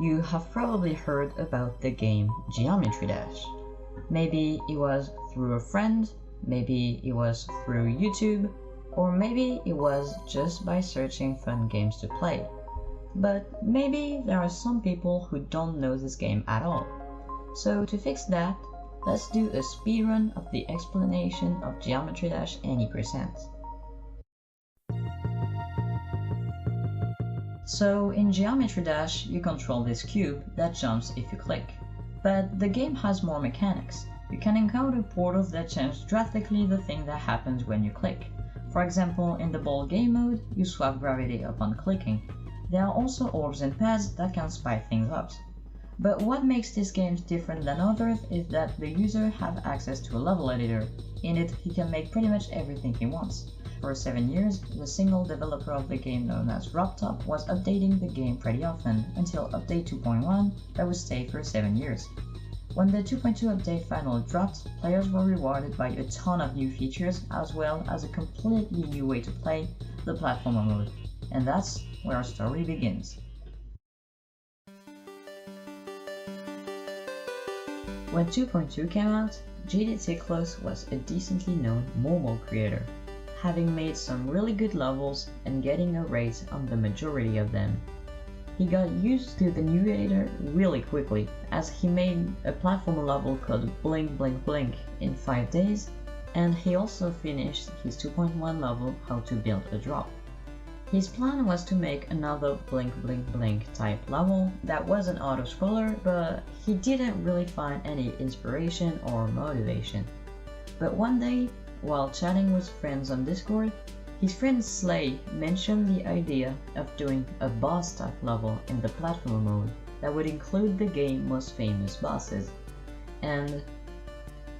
You have probably heard about the game Geometry Dash. Maybe it was through a friend, maybe it was through YouTube, or maybe it was just by searching fun games to play. But maybe there are some people who don't know this game at all. So to fix that, let's do a speedrun of the explanation of Geometry Dash any percent. So in Geometry Dash, you control this cube that jumps if you click. But the game has more mechanics. You can encounter portals that change drastically the thing that happens when you click. For example, in the ball game mode, you swap gravity upon clicking. There are also orbs and pads that can spice things up. But what makes this game different than others is that the user has access to a level editor. In it, he can make pretty much everything he wants. For 7 years, the single developer of the game known as Top was updating the game pretty often, until update 2.1 that would stay for 7 years. When the 2.2 update finally dropped, players were rewarded by a ton of new features as well as a completely new way to play the platformer mode. And that's where our story begins. When 2.2 came out, Tiklos was a decently known mobile creator, having made some really good levels and getting a rate on the majority of them. He got used to the new editor really quickly, as he made a platformer level called Blink Blink Blink in 5 days, and he also finished his 2.1 level How to Build a Drop. His plan was to make another Blink Blink Blink type level that was an auto-scroller, but he didn't really find any inspiration or motivation. But one day, while chatting with friends on Discord, his friend Slay mentioned the idea of doing a boss type level in the platformer mode that would include the game's most famous bosses, and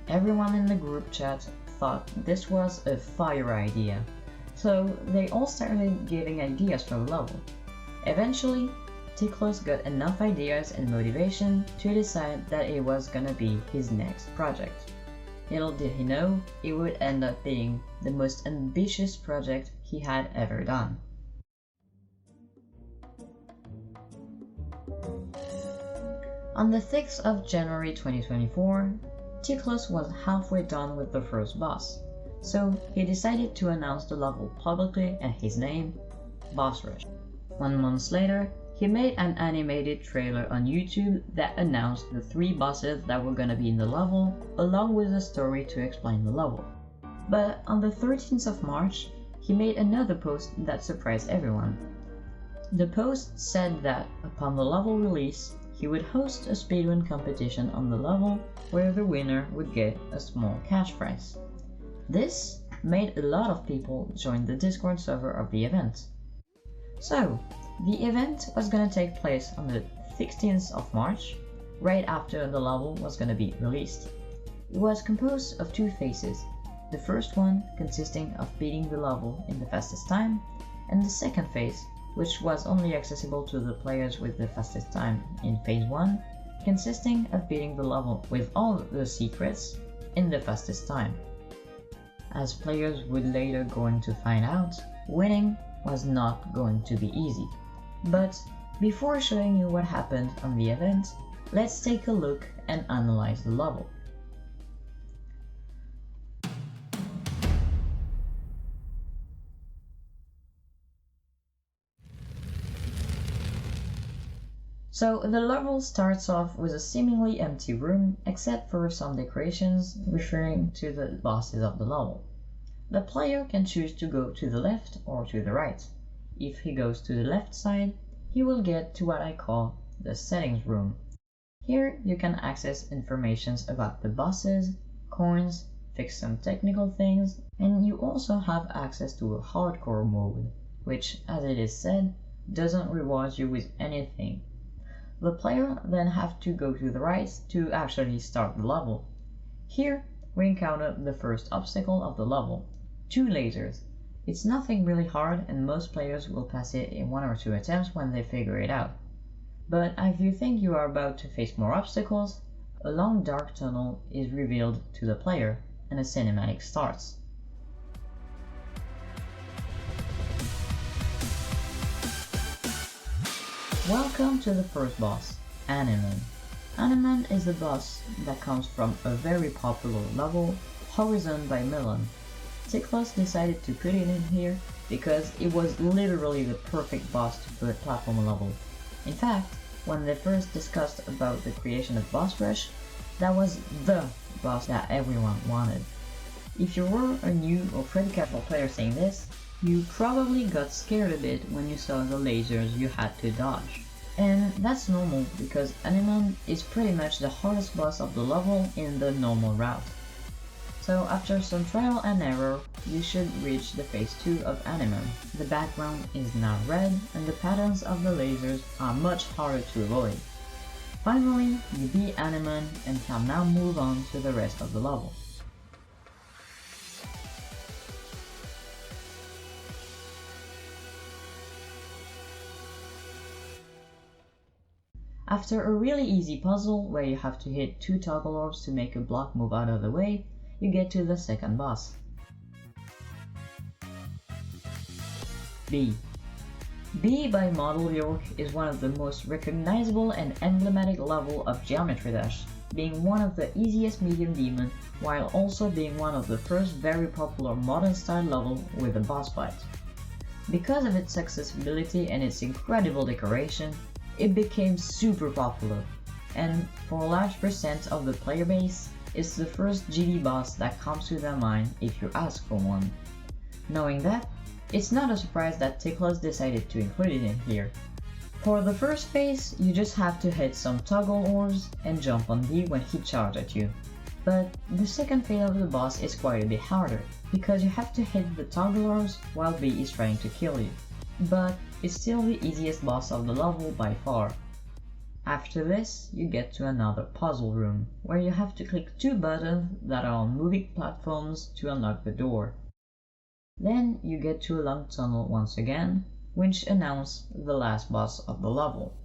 everyone in the group chat thought this was a fire idea, so they all started giving ideas for the level. Eventually, Tiklos got enough ideas and motivation to decide that it was gonna be his next project. Little did he know, it would end up being the most ambitious project he had ever done. On the 6th of January 2024, Tiklos was halfway done with the first boss, so he decided to announce the level publicly and his name, Boss Rush. 1 month later, he made an animated trailer on YouTube that announced the 3 bosses that were gonna be in the level, along with a story to explain the level. But on the 13th of March, he made another post that surprised everyone. The post said that, upon the level release, he would host a speedrun competition on the level where the winner would get a small cash prize. This made a lot of people join the Discord server of the event. So, the event was going to take place on the 16th of March, right after the level was going to be released. It was composed of 2 phases, the first one consisting of beating the level in the fastest time, and the second phase, which was only accessible to the players with the fastest time in phase 1, consisting of beating the level with all the secrets in the fastest time. As players would later going to find out, winning was not going to be easy. But before showing you what happened on the event, let's take a look and analyze the level. So the level starts off with a seemingly empty room except for some decorations referring to the bosses of the level. The player can choose to go to the left or to the right. If he goes to the left side, he will get to what I call the settings room. Here you can access information about the bosses, coins, fix some technical things, and you also have access to a hardcore mode, which, as it is said, doesn't reward you with anything. The player then have to go to the right to actually start the level. Here we encounter the first obstacle of the level, 2 lasers. It's nothing really hard and most players will pass it in 1 or 2 attempts when they figure it out. But if you think you are about to face more obstacles, a long dark tunnel is revealed to the player and a cinematic starts. Welcome to the first boss, Animan. Animan is the boss that comes from a very popular level, Horizon by Milan. Tiklos decided to put it in here because it was literally the perfect boss to put platform level. In fact, when they first discussed about the creation of Boss Rush, that was the boss that everyone wanted. If you were a new or pretty casual player saying this, you probably got scared a bit when you saw the lasers you had to dodge. And that's normal because Animan is pretty much the hardest boss of the level in the normal route. So after some trial and error, you should reach the phase 2 of Animan. The background is now red and the patterns of the lasers are much harder to avoid. Finally, you beat Animan and can now move on to the rest of the level. After a really easy puzzle where you have to hit 2 toggle orbs to make a block move out of the way, you get to the second boss. B. B by Model York is one of the most recognizable and emblematic level of Geometry Dash, being one of the easiest medium demon while also being one of the first very popular modern style level with a boss fight. Because of its accessibility and its incredible decoration, it became super popular, and for a large percent of the player base, it's the first GD boss that comes to their mind if you ask for one. Knowing that, it's not a surprise that Tiklos decided to include it in here. For the first phase, you just have to hit some toggle orbs and jump on B when he charges at you. But the second phase of the boss is quite a bit harder, because you have to hit the toggle orbs while B is trying to kill you. But it's still the easiest boss of the level by far. After this, you get to another puzzle room, where you have to click 2 buttons that are on moving platforms to unlock the door. Then you get to a long tunnel once again, which announces the last boss of the level.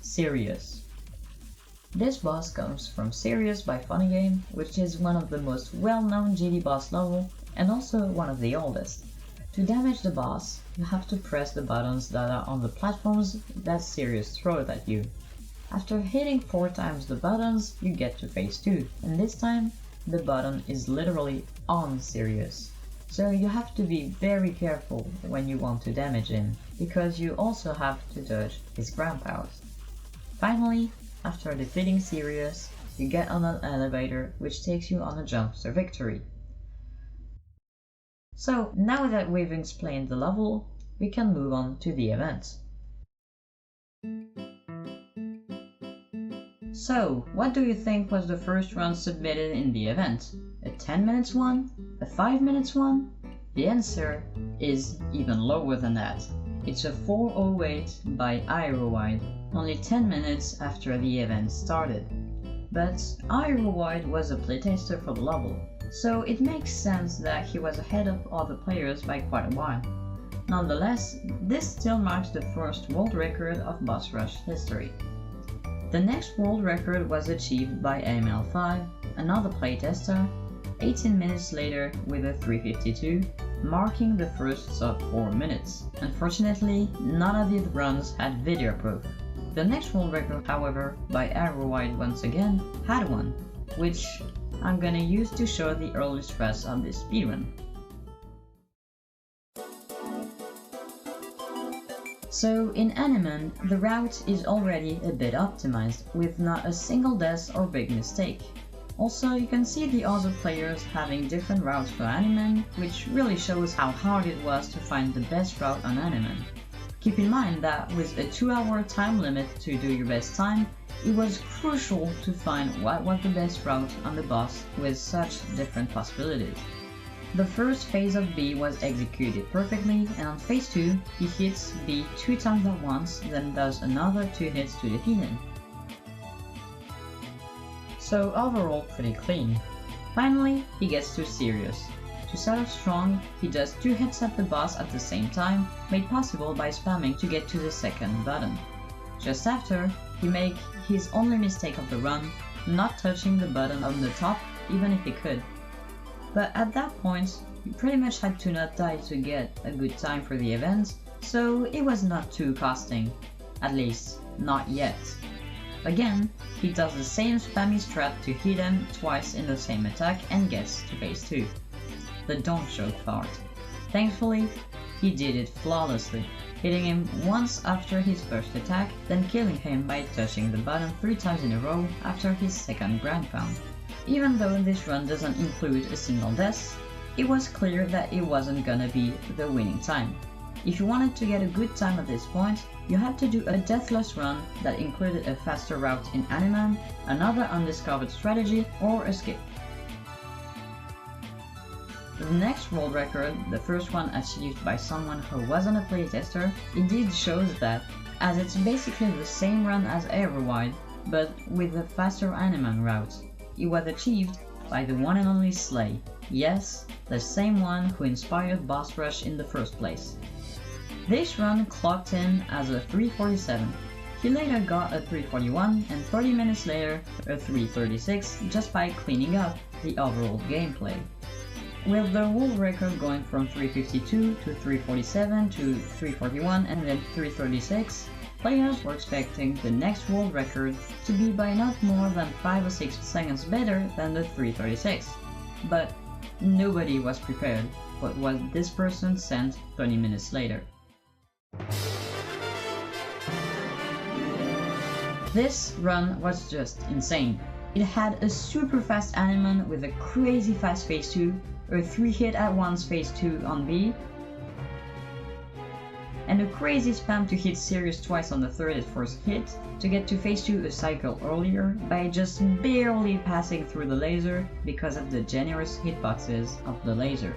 Sirius. This boss comes from Sirius by Funny Game, which is one of the most well-known GD boss level and also one of the oldest. To damage the boss, you have to press the buttons that are on the platforms that Sirius throws at you. After hitting 4 times the buttons, you get to phase 2, and this time the button is literally on Sirius. So you have to be very careful when you want to damage him, because you also have to dodge his ground powers. Finally, after defeating Sirius, you get on an elevator which takes you on a jump to victory. So now that we've explained the level, we can move on to the events. So, what do you think was the first run submitted in the event? A 10 minutes one? A 5 minutes one? The answer is even lower than that. It's a 408 by Aerowide, only 10 minutes after the event started. But Aerowide was a playtester for the level, so it makes sense that he was ahead of other players by quite a while. Nonetheless, this still marks the first world record of Boss Rush history. The next world record was achieved by ML5, another playtester, 18 minutes later with a 352, marking the first sub 4 minutes. Unfortunately, none of these runs had video proof. The next world record, however, by Aerowide once again, had one, which I'm gonna use to show the early stress of this speedrun. So in Animan, the route is already a bit optimized, with not a single death or big mistake. Also, you can see the other players having different routes for Animan, which really shows how hard it was to find the best route on Animan. Keep in mind that with a 2-hour time limit to do your best time, it was crucial to find what was the best route on the boss with such different possibilities. The first phase of B was executed perfectly, and on phase 2, he hits B 2 times at once, then does another 2 hits to defeat him. So overall pretty clean. Finally, he gets to Sirius. To start off strong, he does 2 hits at the boss at the same time, made possible by spamming to get to the second button. Just after, he makes his only mistake of the run, not touching the button on the top even if he could. But at that point, you pretty much had to not die to get a good time for the event, so it was not too costing. At least, not yet. Again, he does the same spammy strat to hit him twice in the same attack and gets to phase 2. The don't choke part. Thankfully, he did it flawlessly, hitting him once after his first attack, then killing him by touching the button 3 times in a row after his second ground pound. Even though this run doesn't include a single death, it was clear that it wasn't gonna be the winning time. If you wanted to get a good time at this point, you had to do a deathless run that included a faster route in Animan, another undiscovered strategy, or a skip. The next world record, the first one achieved by someone who wasn't a playtester, indeed shows that, as it's basically the same run as Everwide, but with a faster Animan route. It was achieved by the one and only Slay. Yes, the same one who inspired Boss Rush in the first place. This run clocked in as a 347. He later got a 341 and 30 minutes later a 336 just by cleaning up the overall gameplay. With the world record going from 352 to 347 to 341 and then 336, players were expecting the next world record to be by not more than 5 or 6 seconds better than the 336. But nobody was prepared for what this person sent 30 minutes later. This run was just insane. It had a super fast Animan with a crazy fast phase 2, a 3 hit at once phase 2 on B, and a crazy spam to hit Sirius twice on the third at first hit to get to phase 2 a cycle earlier by just barely passing through the laser because of the generous hitboxes of the laser.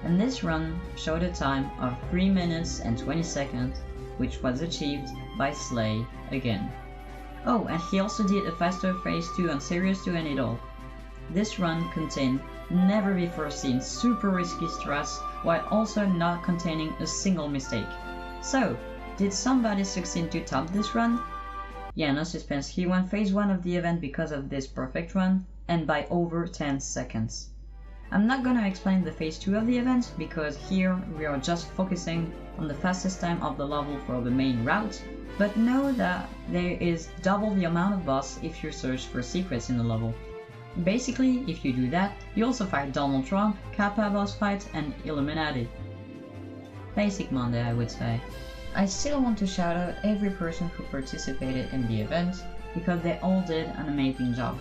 And this run showed a time of 3 minutes and 20 seconds, which was achieved by Slay again. Oh, and he also did a faster phase 2 on Sirius to end it all. This run contained never before seen super risky strats while also not containing a single mistake. So, did somebody succeed to top this run? Yeah, no suspense, he won phase 1 of the event because of this perfect run, and by over 10 seconds. I'm not gonna explain the phase 2 of the event, because here we are just focusing on the fastest time of the level for the main route, but know that there is double the amount of boss if you search for secrets in the level. Basically, if you do that, you also fight Donald Trump, Kappa boss fight, and Illuminati. Basic Monday, I would say. I still want to shout out every person who participated in the event, because they all did an amazing job.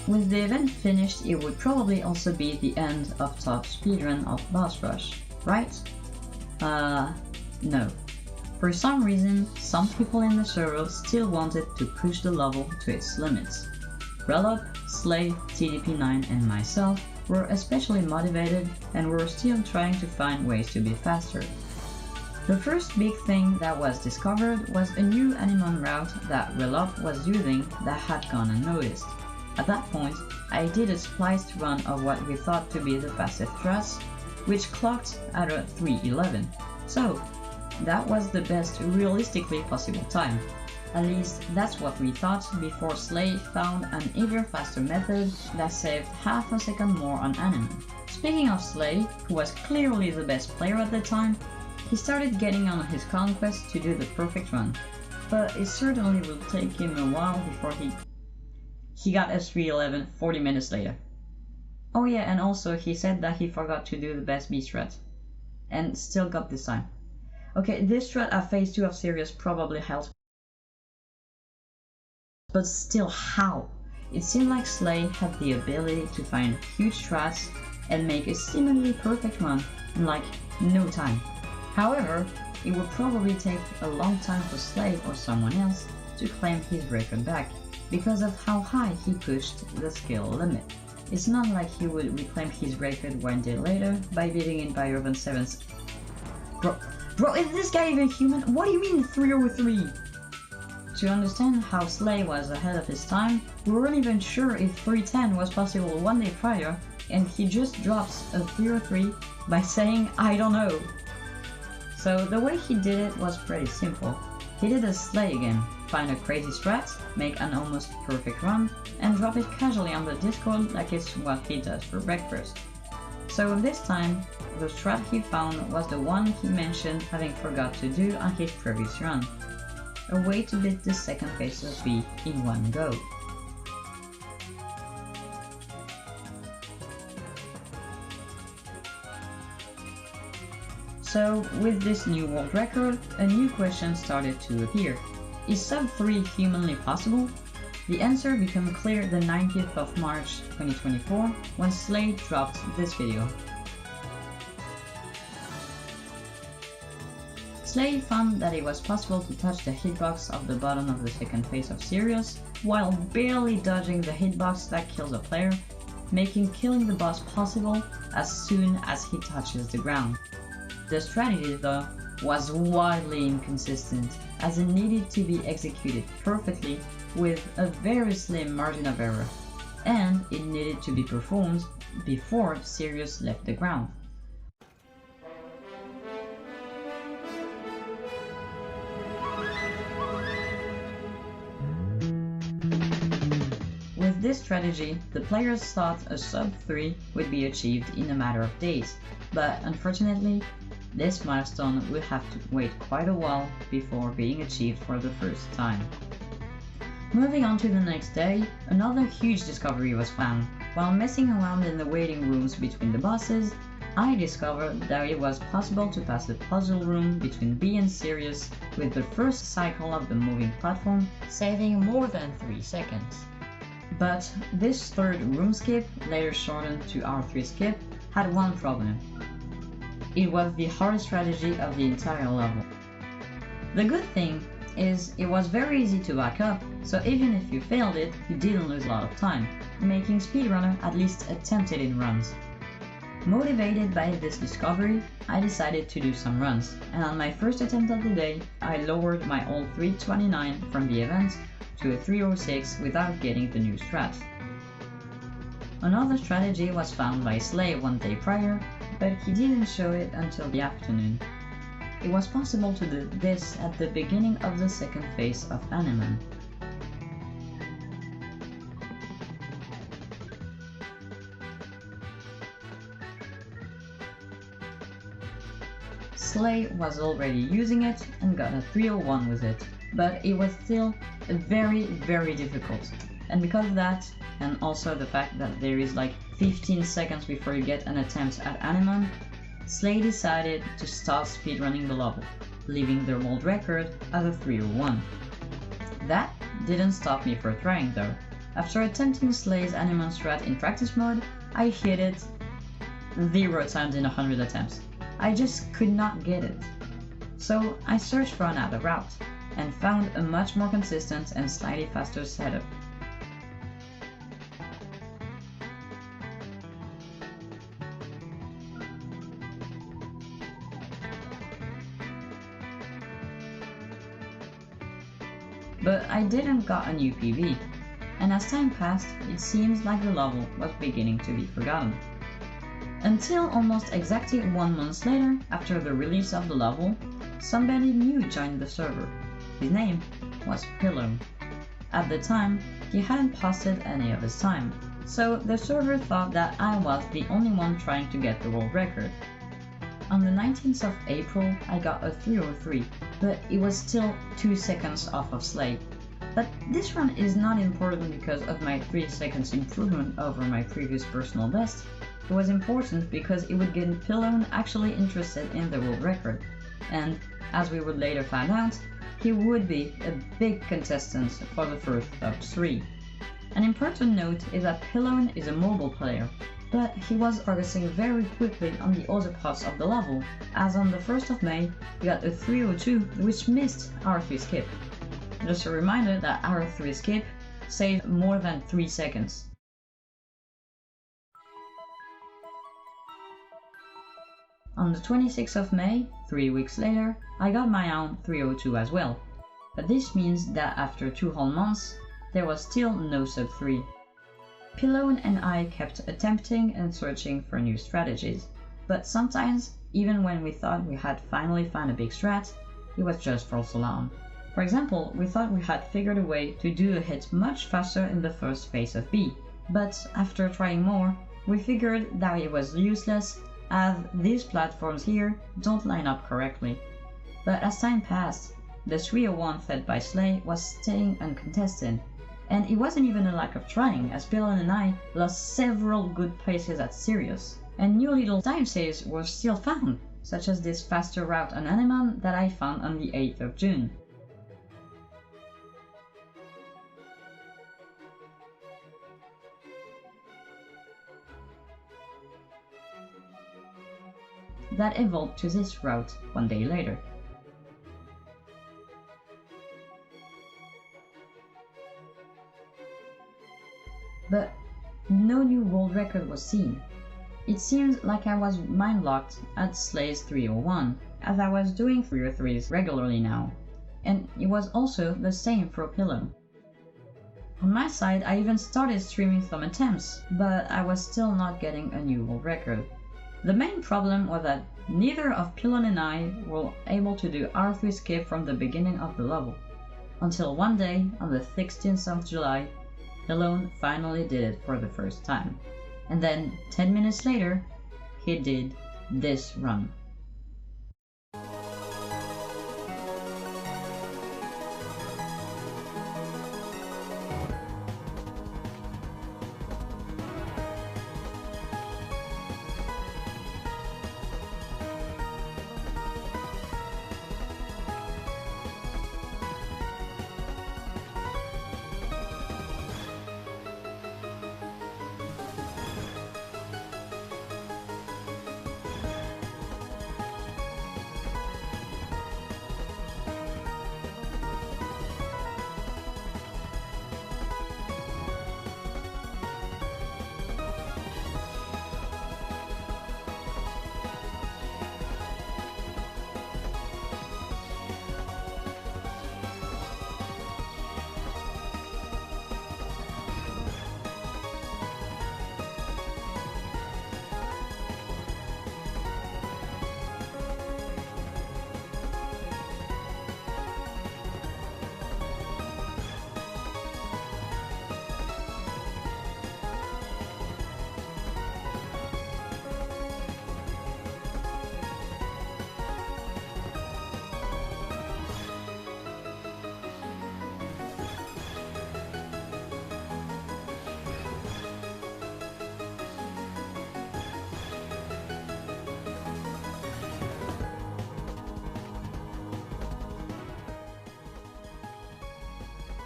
With the event finished, it would probably also be the end of top speedrun of Boss Rush, right? No. For some reason, some people in the server still wanted to push the level to its limits. Relop, Slay, TDP9 and myself were especially motivated and were still trying to find ways to be faster. The first big thing that was discovered was a new Animan route that Relop was using that had gone unnoticed. At that point, I did a spliced run of what we thought to be the fastest thrust, which clocked at a 3:11. So, that was the best realistically possible time. At least that's what we thought before Slay found an even faster method that saved half a second more on Animan. Speaking of Slay, who was clearly the best player at the time, he started getting on his conquest to do the perfect run, but it certainly will take him a while before he got a 3:11 40 minutes later. Oh yeah, and also he said that he forgot to do the best B strat, and still got this time. Okay, this strat at phase 2 of Sirius probably helped, but still how? It seemed like Slay had the ability to find huge strats and make a seemingly perfect run in like no time. However, it would probably take a long time for Slay or someone else to claim his record back, because of how high he pushed the skill limit. It's not like he would reclaim his record 1 day later by beating it by over 7 Bro, is this guy even human? What do you mean 303? To understand how Slay was ahead of his time, we weren't even sure if 310 was possible 1 day prior, and he just drops a 303 by saying I don't know. So the way he did it was pretty simple. He did a sleigh again, find a crazy strat, make an almost perfect run, and drop it casually on the Discord like it's what he does for breakfast. So this time, the strat he found was the one he mentioned having forgot to do on his previous run. A way to beat the second phase of V in one go. So with this new world record, a new question started to appear. Is sub 3 humanly possible? The answer became clear the 19th of March 2024 when Slay dropped this video. Slay found that it was possible to touch the hitbox of the bottom of the second phase of Sirius while barely dodging the hitbox that kills a player, making killing the boss possible as soon as he touches the ground. The strategy, though, was wildly inconsistent, as it needed to be executed perfectly with a very slim margin of error, and it needed to be performed before Sirius left the ground. With this strategy, the players thought a sub 3 would be achieved in a matter of days, but unfortunately, this milestone will have to wait quite a while before being achieved for the first time. Moving on to the next day, another huge discovery was found. While messing around in the waiting rooms between the bosses, I discovered that it was possible to pass the puzzle room between B and Sirius with the first cycle of the moving platform, saving more than 3 seconds. But this third room skip, later shortened to R3 skip, had one problem. It was the hardest strategy of the entire level. The good thing is it was very easy to back up, so even if you failed it, you didn't lose a lot of time, making speedrunner at least attempt it in runs. Motivated by this discovery, I decided to do some runs, and on my first attempt of the day, I lowered my old 329 from the event to a 306 without getting the new strat. Another strategy was found by Slay one day prior, but he didn't show it until the afternoon. It was possible to do this at the beginning of the second phase of Animan. Slay was already using it and got a 301 with it, but it was still very difficult. And because of that, and also the fact that there is like 15 seconds before you get an attempt at Animan, Slay decided to stop speedrunning the level, leaving the world record at a 301. That didn't stop me from trying though. After attempting Slay's Animan strat in practice mode, I hit it 0 times in 100 attempts. I just could not get it. So I searched for another route, and found a much more consistent and slightly faster setup. But I didn't got a new PB, and as time passed, it seems like the level was beginning to be forgotten. Until almost exactly 1 month later, after the release of the level, somebody new joined the server. His name was Pillow. At the time, he hadn't posted any of his time, so the server thought that I was the only one trying to get the world record. On the 19th of April, I got a 303, but it was still 2 seconds off of Slay. But this run is not important because of my 3 seconds improvement over my previous personal best. It was important because it would get Pillow actually interested in the world record, and as we would later find out, he would be a big contestant for the first top 3. An important note is that Pillow is a mobile player, but he was progressing very quickly on the other parts of the level, as on the 1st of May, we got a 302 which missed R3 skip. Just a reminder that R3 skip saved more than 3 seconds. On the 26th of May, 3 weeks later, I got my own 302 as well. But this means that after 2 whole months, there was still no sub 3. Pillow and I kept attempting and searching for new strategies, But sometimes, even when we thought we had finally found a big strat, it was just false alarm. For example, we thought we had figured a way to do a hit much faster in the first phase of B, but after trying more, we figured that it was useless as these platforms here don't line up correctly. But as time passed, the 301 fed by Slay was staying uncontested, and it wasn't even a lack of trying, as Pillen and I lost several good places at Sirius, and new little time saves were still found, such as this faster route on Anemone that I found on the 8th of June. That evolved to this route one day later. But no new world record was seen. It seemed like I was mind-locked at Slay's 301, as I was doing 303s regularly now, and it was also the same for Pillow. On my side, I even started streaming some attempts, but I was still not getting a new world record. The main problem was that neither of Pilon and I were able to do R3 skip from the beginning of the level, until one day on the 16th of July, Pilon finally did it for the first time. And then 10 minutes later, he did this run.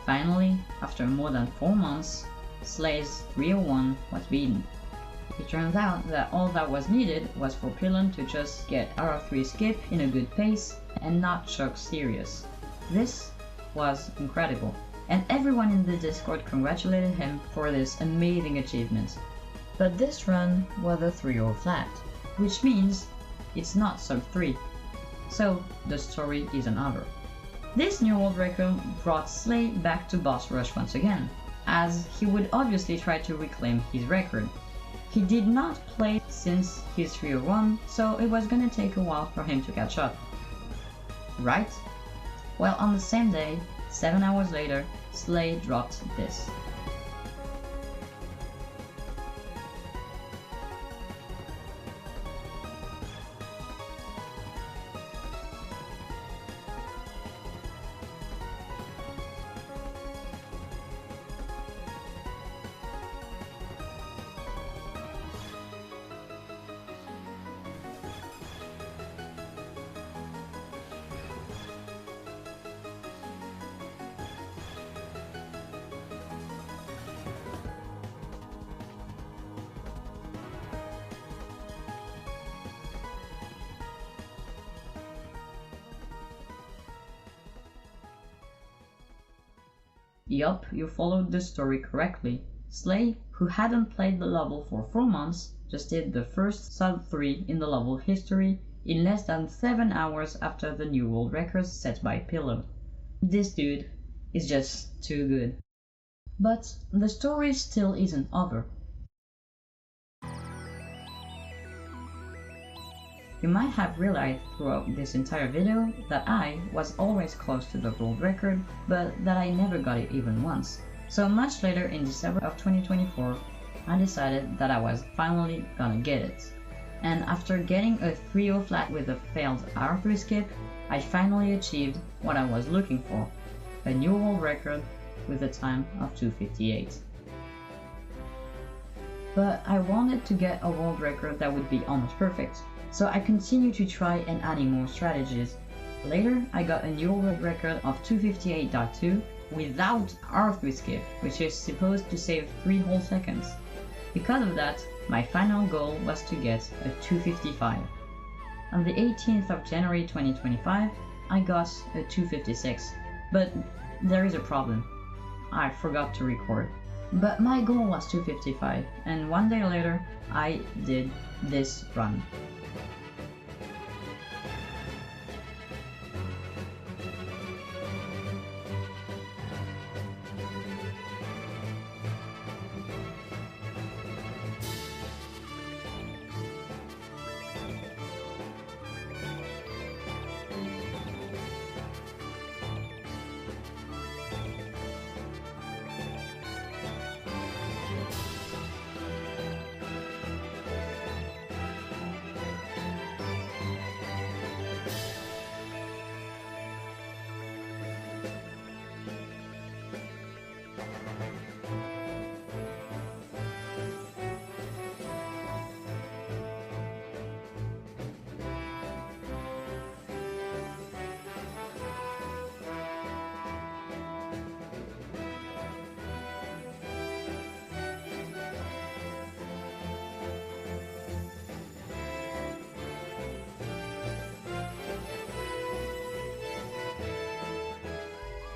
Finally, after more than 4 months, Slay's 301 was beaten. It turns out that all that was needed was for Pilon to just get R3 skip in a good pace and not choke Sirius. This was incredible, and everyone in the Discord congratulated him for this amazing achievement. But this run was a 3-0 flat, which means it's not sub 3. So the story isn't over. This new world record brought Slay back to boss rush once again, as he would obviously try to reclaim his record. He did not play since his 301, so it was gonna take a while for him to catch up. Right? Well, on the same day, 7 hours later, Slay dropped this. Yup, you followed the story correctly. Slay, who hadn't played the level for 4 months, just did the first sub 3 in the level history in less than 7 hours after the new world records set by Pillow. This dude is just too good. But the story still isn't over. You might have realized throughout this entire video that I was always close to the world record, but that I never got it even once. So much later in December of 2024, I decided that I was finally gonna get it. And after getting a 3-0 flat with a failed R3 skip, I finally achieved what I was looking for, a new world record with a time of 2:58. But I wanted to get a world record that would be almost perfect, so I continued to try and adding more strategies. Later, I got a new world record of 2:58.2 without R3 skip, which is supposed to save 3 whole seconds. Because of that, my final goal was to get a 2:55. On the 18th of January 2025, I got a 2:56, but there is a problem. I forgot to record. But my goal was 2:55, and one day later, I did this run.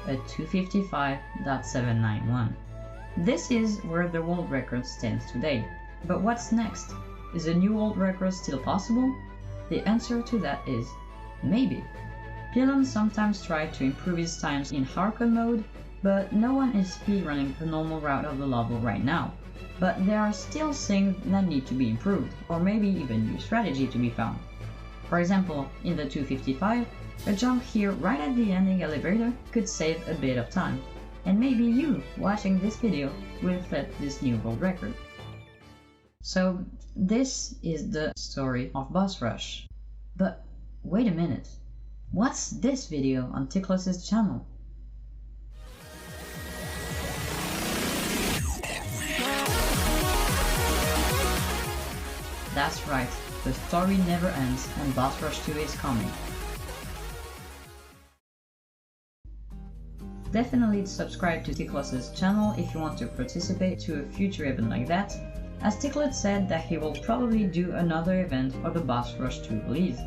A 2:55.791. This is where the world record stands today. But what's next? Is a new world record still possible? The answer to that is maybe. Pilon sometimes try to improve his times in hardcore mode, but no one is speedrunning the normal route of the level right now. But there are still things that need to be improved, or maybe even new strategy to be found. For example, in the 2:55, a jump here right at the ending elevator could save a bit of time, and maybe you watching this video will set this new world record. So this is the story of Boss Rush. But wait a minute, what's this video on Ticklus's channel? That's right, the story never ends and Boss Rush 2 is coming. Definitely subscribe to Ticklus's channel if you want to participate to a future event like that, as Ticklus said that he will probably do another event for the Boss Rush 2 release.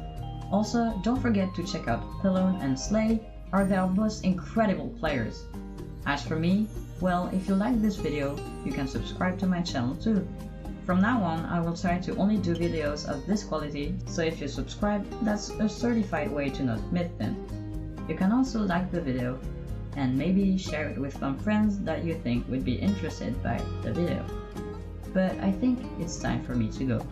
Also, don't forget to check out Pilon and Slay, are their most incredible players. As for me, well, if you like this video, you can subscribe to my channel too. From now on, I will try to only do videos of this quality, so if you subscribe, that's a certified way to not miss them. You can also like the video, and maybe share it with some friends that you think would be interested by the video. But I think it's time for me to go.